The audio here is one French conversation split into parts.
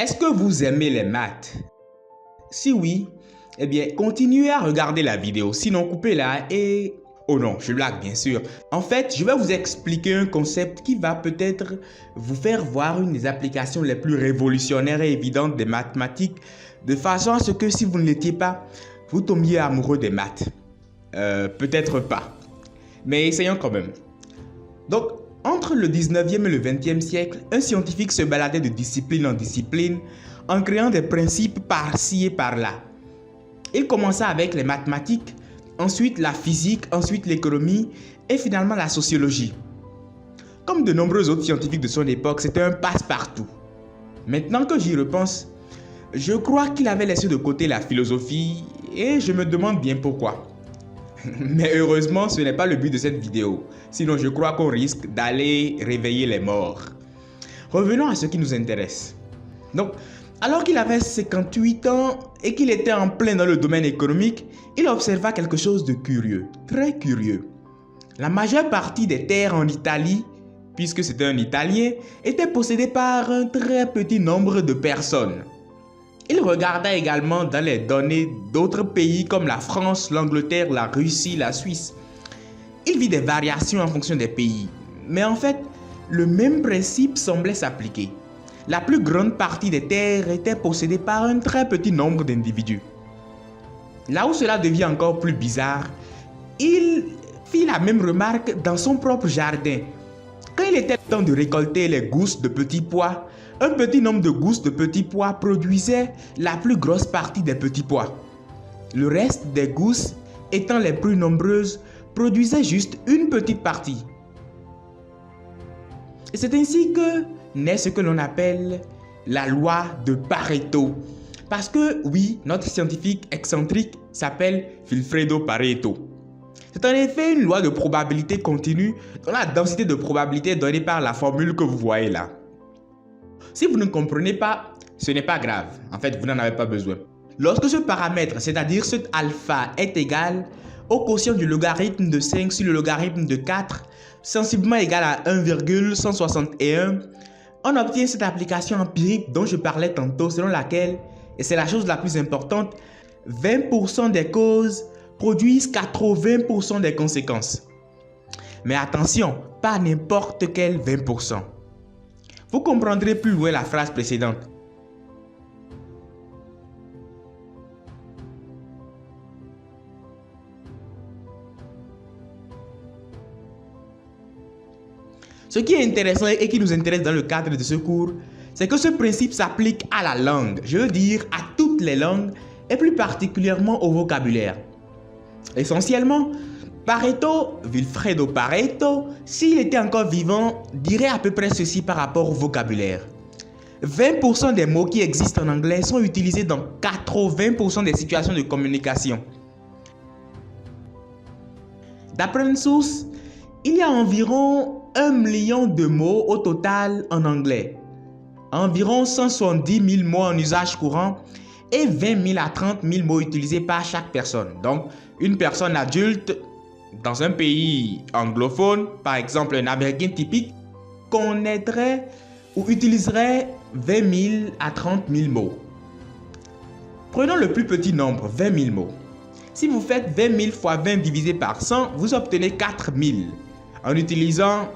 Est-ce que vous aimez les maths? Si oui, eh bien, continuez à regarder la vidéo. Sinon, coupez-la et... Oh non, je blague bien sûr. En fait, je vais vous expliquer un concept qui va peut-être vous faire voir une des applications les plus révolutionnaires et évidentes des mathématiques, de façon à ce que si vous ne l'étiez pas, vous tombiez amoureux des maths. Peut-être pas. Mais essayons quand même. Donc, entre le 19e et le 20e siècle, un scientifique se baladait de discipline en discipline en créant des principes par-ci et par-là. Il commença avec les mathématiques, ensuite la physique, ensuite l'économie et finalement la sociologie. Comme de nombreux autres scientifiques de son époque, c'était un passe-partout. Maintenant que j'y repense, je crois qu'il avait laissé de côté la philosophie et je me demande bien pourquoi. Mais heureusement, ce n'est pas le but de cette vidéo. Sinon, je crois qu'on risque d'aller réveiller les morts. Revenons à ce qui nous intéresse. Donc, alors qu'il avait 58 ans et qu'il était en plein dans le domaine économique, il observa quelque chose de curieux, très curieux. La majeure partie des terres en Italie, puisque c'était un Italien, était possédée par un très petit nombre de personnes. Il regarda également dans les données d'autres pays comme la France, l'Angleterre, la Russie, la Suisse. Il vit des variations en fonction des pays. Mais en fait, le même principe semblait s'appliquer. La plus grande partie des terres était possédée par un très petit nombre d'individus. Là où cela devient encore plus bizarre, il fit la même remarque dans son propre jardin. Quand il était temps de récolter les gousses de petits pois, un petit nombre de gousses de petits pois produisait la plus grosse partie des petits pois. Le reste des gousses, étant les plus nombreuses, produisait juste une petite partie. Et c'est ainsi que naît ce que l'on appelle la loi de Pareto. Parce que oui, notre scientifique excentrique s'appelle Vilfredo Pareto. C'est en effet une loi de probabilité continue dont la densité de probabilité est donnée par la formule que vous voyez là. Si vous ne comprenez pas, ce n'est pas grave. En fait, vous n'en avez pas besoin. Lorsque ce paramètre, c'est-à-dire cet alpha, est égal au quotient du logarithme de 5 sur le logarithme de 4, sensiblement égal à 1,161, on obtient cette application empirique dont je parlais tantôt, selon laquelle, et c'est la chose la plus importante, 20% des causes produisent 80% des conséquences. Mais attention, pas n'importe quel 20%. Vous comprendrez plus loin la phrase précédente. Ce qui est intéressant et qui nous intéresse dans le cadre de ce cours, c'est que ce principe s'applique à la langue, je veux dire à toutes les langues et plus particulièrement au vocabulaire. Essentiellement, Pareto, Vilfredo Pareto, s'il était encore vivant, dirait à peu près ceci par rapport au vocabulaire. 20% des mots qui existent en anglais sont utilisés dans 80% des situations de communication. D'après une source, il y a environ 1 million de mots au total en anglais. Environ 170 000 mots en usage courant et 20 000 à 30 000 mots utilisés par chaque personne. Donc, une personne adulte dans un pays anglophone, par exemple un Américain typique, connaîtrait ou utiliserait 20 000 à 30 000 mots. Prenons le plus petit nombre, 20 000 mots. Si vous faites 20 000 fois 20 divisé par 100, vous obtenez 4 000. En utilisant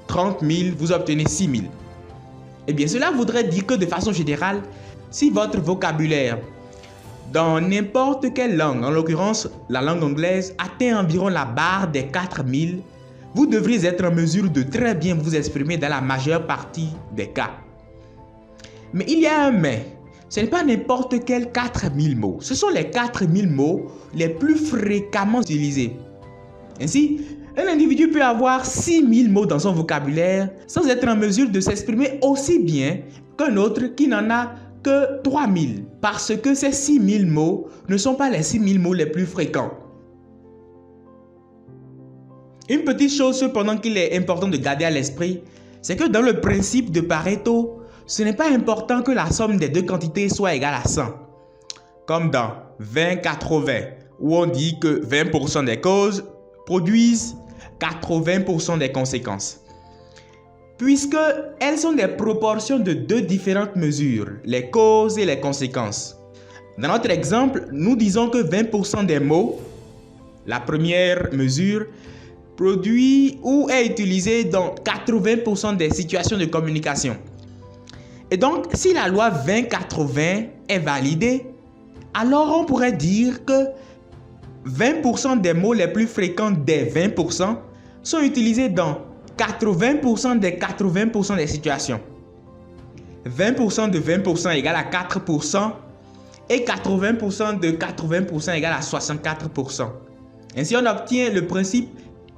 30 000, vous obtenez 6 000. Eh bien, cela voudrait dire que de façon générale, si votre vocabulaire dans n'importe quelle langue, en l'occurrence la langue anglaise, atteint environ la barre des 4000, vous devriez être en mesure de très bien vous exprimer dans la majeure partie des cas. Mais il y a un mais. Ce n'est pas n'importe quel 4000 mots. Ce sont les 4000 mots les plus fréquemment utilisés. Ainsi, un individu peut avoir 6000 mots dans son vocabulaire sans être en mesure de s'exprimer aussi bien qu'un autre qui n'en a que 3000, parce que ces 6000 mots ne sont pas les 6000 mots les plus fréquents. Une petite chose cependant qu'il est important de garder à l'esprit, c'est que dans le principe de Pareto, ce n'est pas important que la somme des deux quantités soit égale à 100. Comme dans 20-80, où on dit que 20% des causes produisent 80% des conséquences. puisque elles sont des proportions de deux différentes mesures, les causes et les conséquences. Dans notre exemple, nous disons que 20% des mots, la première mesure, produit ou est utilisé dans 80% des situations de communication. Et donc, si la loi 20-80 est validée, alors on pourrait dire que 20% des mots les plus fréquents des 20% sont utilisés dans 80% des 80% des situations. 20% de 20% égale à 4% et 80% de 80% égale à 64%. Ainsi, on obtient le principe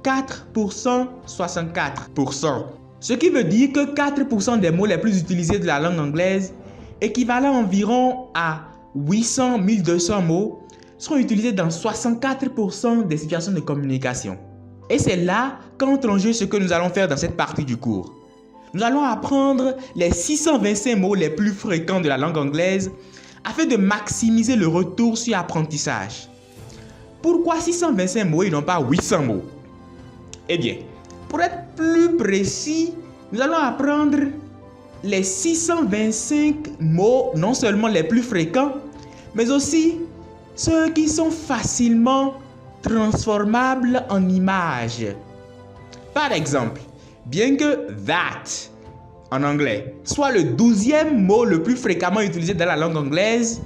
4%, 64%. Ce qui veut dire que 4% des mots les plus utilisés de la langue anglaise, équivalent environ à 800-1200 mots, seront utilisés dans 64% des situations de communication. Et c'est là qu'entre en jeu ce que nous allons faire dans cette partie du cours. Nous allons apprendre les 625 mots les plus fréquents de la langue anglaise afin de maximiser le retour sur apprentissage. Pourquoi 625 mots et non pas 800 mots? Eh bien, pour être plus précis, nous allons apprendre les 625 mots, non seulement les plus fréquents, mais aussi ceux qui sont facilement transformables en images. Par exemple, bien que that en anglais soit le 12e mot le plus fréquemment utilisé dans la langue anglaise,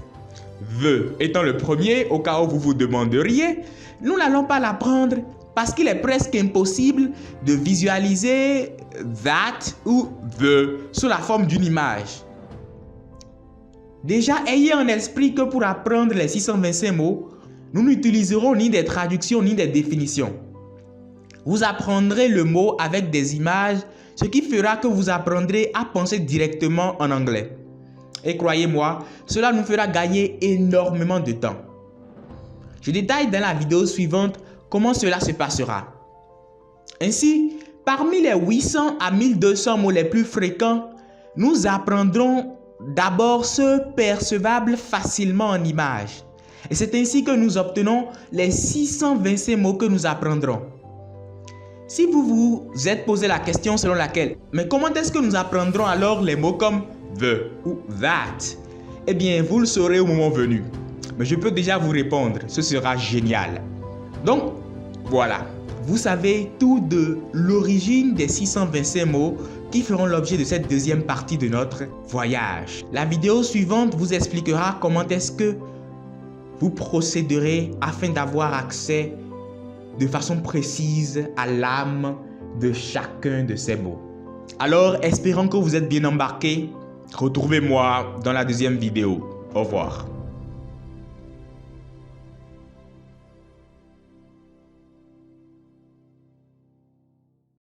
the étant le premier, au cas où vous vous demanderiez, nous n'allons pas l'apprendre parce qu'il est presque impossible de visualiser that ou the sous la forme d'une image. Déjà, ayez en esprit que pour apprendre les 625 mots, nous n'utiliserons ni des traductions ni des définitions. Vous apprendrez le mot avec des images, ce qui fera que vous apprendrez à penser directement en anglais. Et croyez-moi, cela nous fera gagner énormément de temps. Je détaille dans la vidéo suivante comment cela se passera. Ainsi, parmi les 800 à 1200 mots les plus fréquents, nous apprendrons d'abord ceux percevables facilement en images. Et c'est ainsi que nous obtenons les 625 mots que nous apprendrons. Si vous vous êtes posé la question selon laquelle, mais comment est-ce que nous apprendrons alors les mots comme the ou that? Eh bien, vous le saurez au moment venu. Mais je peux déjà vous répondre, ce sera génial. Donc, voilà. Vous savez tout de l'origine des 625 mots qui feront l'objet de cette deuxième partie de notre voyage. La vidéo suivante vous expliquera comment est-ce que vous procéderez afin d'avoir accès de façon précise à l'âme de chacun de ces mots. Alors, espérons que vous êtes bien embarqués. Retrouvez-moi dans la deuxième vidéo. Au revoir.